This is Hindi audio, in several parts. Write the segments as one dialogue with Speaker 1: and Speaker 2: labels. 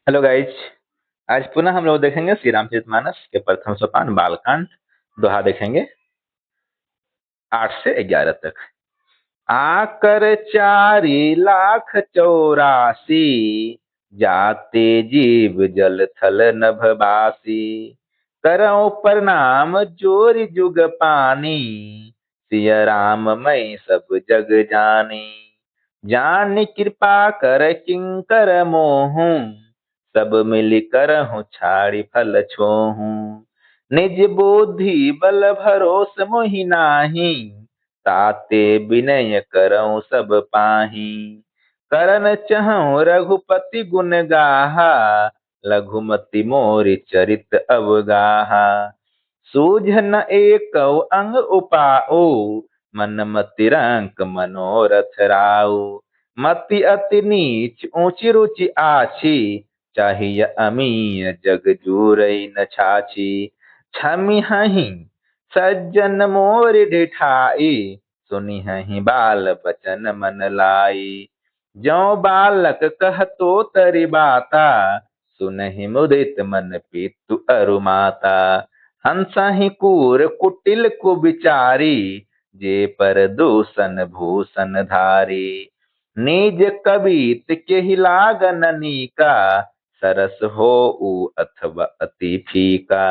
Speaker 1: Hello guys. आज पुनः हम लोग देखेंगे श्री रामचरितमानस के प्रथम सोपान बालकांड दोहा देखेंगे 8 से 11 तक। आकर 4,84,000 जाते जीव जल थल नभ बासी। करऊं प्रणाम जोरि जुग पानी, सिय राम मैं सब जग जानी। जान कृपा कर किंकर मोहू, सब मिल करहु छाड़ी फल छोहू। निज बुद्धि बल भरोस मोहि नाही, ताते विनय करऊं सब पाही। करन चहु रघुपति गुण गाहा, लघुमति मोरि चरित अवगाहा। सूझन एकौ अंग उपाऊ, मन मति रंक मनोरथ राऊ। मति अति नीच ऊंची रुचि आछी, चाहिए अमीय जग जूरई न छाछी। छमी हहि सज्जन मोर डिठाई, सुनी हहि बाल बचन मन लाई। ज्यों बालक कहतो तरि बाता, सुनहि मुदित मन पीतु अरु माता। हंसहि कूर कुटिल कुबिचारी, जे पर दूषण भूषण धारी। निज कबीत केहि लागन नीका, सरस होउ अथवा अति फीका।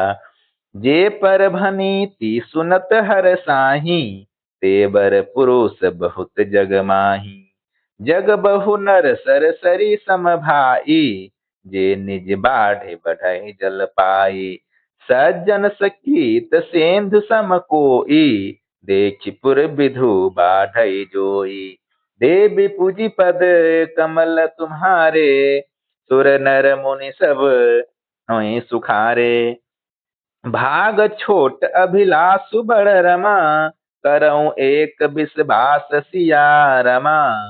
Speaker 1: जे पर भनीति सुनत हर साही, तेवर पुरुष बहुत जग माही। जग बहु नर सर सरी सम भाई, जे निज बाढ़े बढ़ई जल पाई। सज्जन सकीत सेंधु सम कोई, देखि पुर विधु बाढ़ई जोई। देवी पूजी पद कमल तुम्हारे, सुर नर मुनि सब हों सुखारे। भाग छोट अभिलाषु बड़ रमा, करऊं एक बिसबास सिया रमा।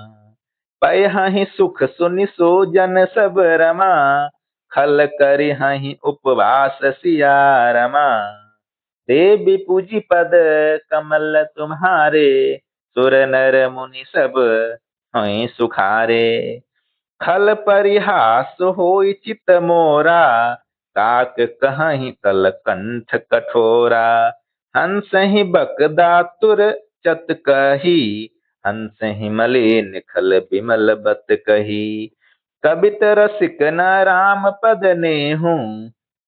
Speaker 1: पयहि सुख सुनि सो जन सब रमा, खल करिहहि उपवास सिया रमा। देवी पूजी पद कमल तुम्हारे, सुर नर मुनि सब हों सुखारे। खल परिहास होई चित मोरा, काक कहीं कल कंठ कठोरा। हंसहि बक दातुर चत कही, हंसहि मलिन खल बिमल बत कही। कबित रसिक न राम पद नेहू,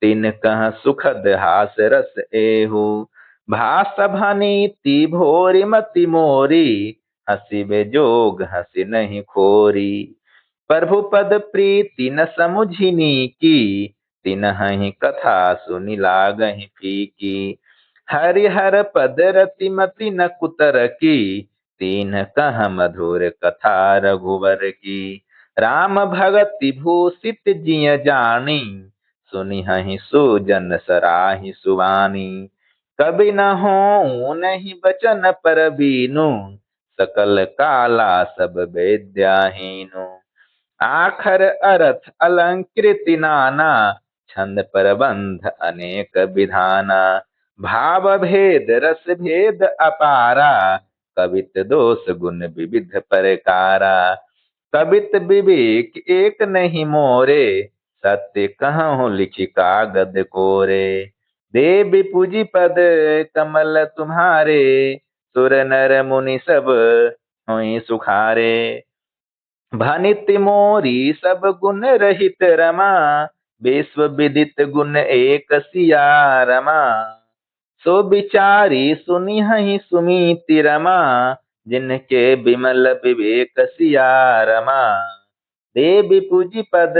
Speaker 1: तिन कह सुखद हास रस एहू। भास भनीति भोरि मति मोरी, हसी बेजोग हसी नहीं खोरी। प्रभु पद प्रीति न समुझिनी की, तिनहि कथा सुनि लागहि फीकी। हरिहर पद रति मति न कुतर की, तीन कह मधुर कथा रघुवर की। राम भगति भूषित जिय जानी, सुनिहहि सुजन सराहि सुवानी। कबि न हो नहीं बचन पर बीनु, सकल काला सब विद्याहीनु। आखर अर्थ अलंकृति नाना, छंद प्रबंध अनेक विधाना। भाव भेद रस भेद अपारा, कवित दोष गुण विविध प्रकारा। कवित विवेक एक नहीं मोरे, सत्य कहूँ लिखि कागद कोरे। देवी पूजी पद कमल तुम्हारे, सुर नर मुनि सब हों सुखारे। भनित मोरी सब गुण रहित रमा, विश्व विदित गुण एक सिया रमा। सो बिचारी सुनिहहि सुमीति रमा, जिनके विमल विवेक सिया रमा। देवी पूजी पद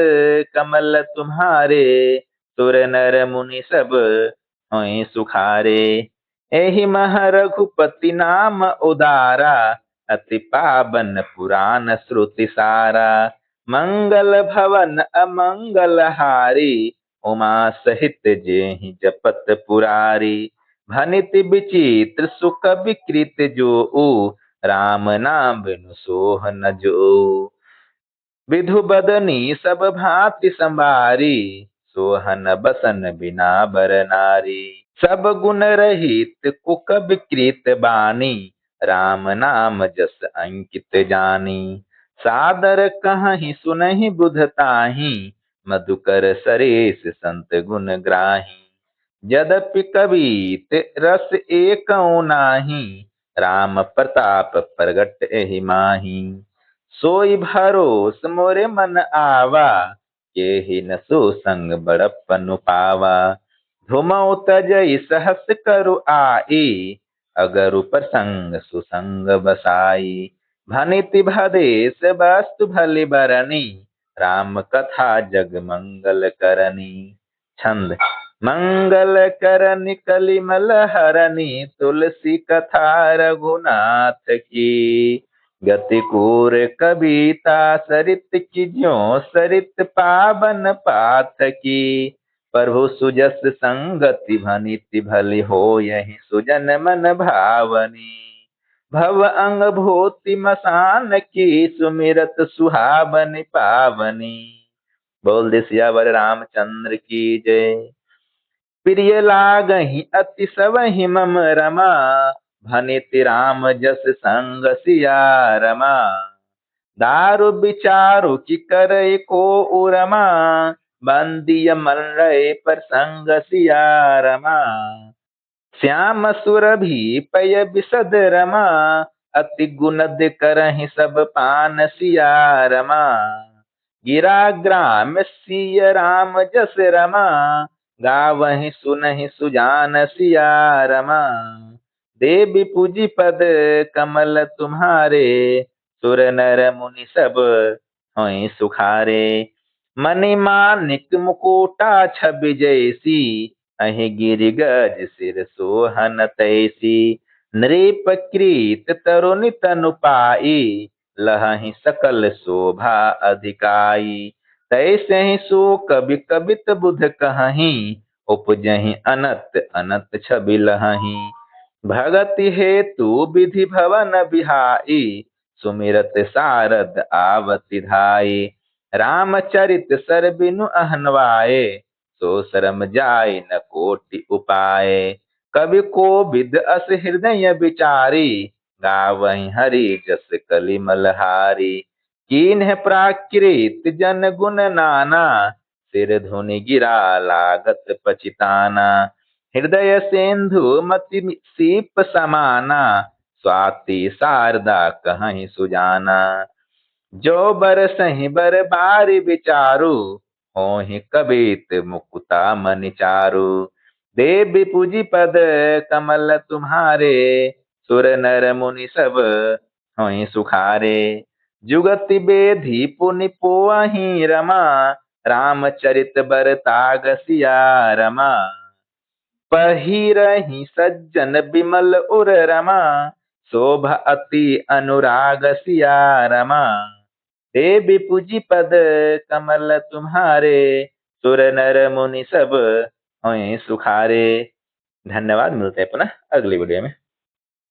Speaker 1: कमल तुम्हारे, सुर नर मुनि सब हों सुखारे। एहि मह रघुपति नाम उदारा, अति पावन पुराण श्रुति सारा। मंगल भवन अमंगल हारी, उमा सहित जेहि जपत पुरारी। भनित विचित्र सुख विकृत जो, राम नाम बिनु सोह न जो। विधु बदनी सब भांति संभारी, सोहन बसन बिना बर नारी। सब गुण रहित कुक विकृत बानी, राम नाम जस अंकित जानी। सादर कहीं सुनहि बुध ताहि, मधुकर सरेस संत गुण ग्राही। यद्यपि कबीत रस एकौ नाही, राम प्रताप प्रगट एहि माही। सोई भरोस मोरे मन आवा, केहि न सुसंग बड़प्पनु पावा। धुमौ तजई सहस करु आई, अगरु प्रसंग सुसंग बसाई। भनिति भदेस वस्तु भली बरनी, राम कथा जग मंगल करनी। छंद। मंगल करनी कलिमल हरनी, तुलसी कथा रघुनाथ की। गति कूर कविता सरित की ज्यों सरित पावन पाथ की। प्रभु सुजस संगति भनिति भली हो, यही सुजन मन भावनी। भव अंग भूति मसान की, सुमिरत सुहावनी पावनी। बोल दे सियावर रामचंद्र की जय। प्रिय लागहि अति सबहि मम रमा, भनिति राम जस संग सिया रमा। दारु विचारु की करई को उरमा, बंदिय मलय प्रसंग सिया रमा। श्याम सुरभि पय बिसद रमा, अति गुणद करहि सब पान सिया रमा। गिरा ग्राम सिय राम जस रमा, गावहि सुनहि सुजान सिया रमा। देवी पूजी पद कमल तुम्हारे, सुर नर मुनि सब होई सुखारे। मणि मानिक मुकुटा छवि जैसी, अहि गिरि गज सिर सोहन तैसी। नृप कृत तरुनि तनु पाई, लहहि सकल शोभा अधिकाई। तैसे ही सो कवि कवित बुध कहहीं, उपजहि अनत अनत छवि लहहीं। भगति हेतु विधि भवन बिहाई, सुमिरत सारद आवति धाई। रामचरित सर बिनु अहनवाए, सो शरम जाय न कोटि उपाय। कवि कोविद अस हृदय विचारी, गावहि हरि जस कलिमलहारी। कीन्ह प्राकृत जन गुण नाना, सिर धुनि गिरा लागत पचिताना। हृदय सिंधु मति सीप समाना, स्वाति शारदा कहीं सुजाना। जो बरसहि बर बारी विचारु, होहि कवित मुकुता मनि चारु। देवी पूजी पद कमल तुम्हारे, सुर नर मुनि सब होई सुखारे। जुगति बेधि पुनि पोअहि रमा, रामचरित बर ताग सिया रमा। पहिरहि सज्जन बिमल उर रमा, शोभा अति अनुराग सिया रमा। देवी पूजी पद कमल तुम्हारे, सुर नर मुनि सब होय सुखारे। धन्यवाद। मिलते हैं पुनः अगली वीडियो में।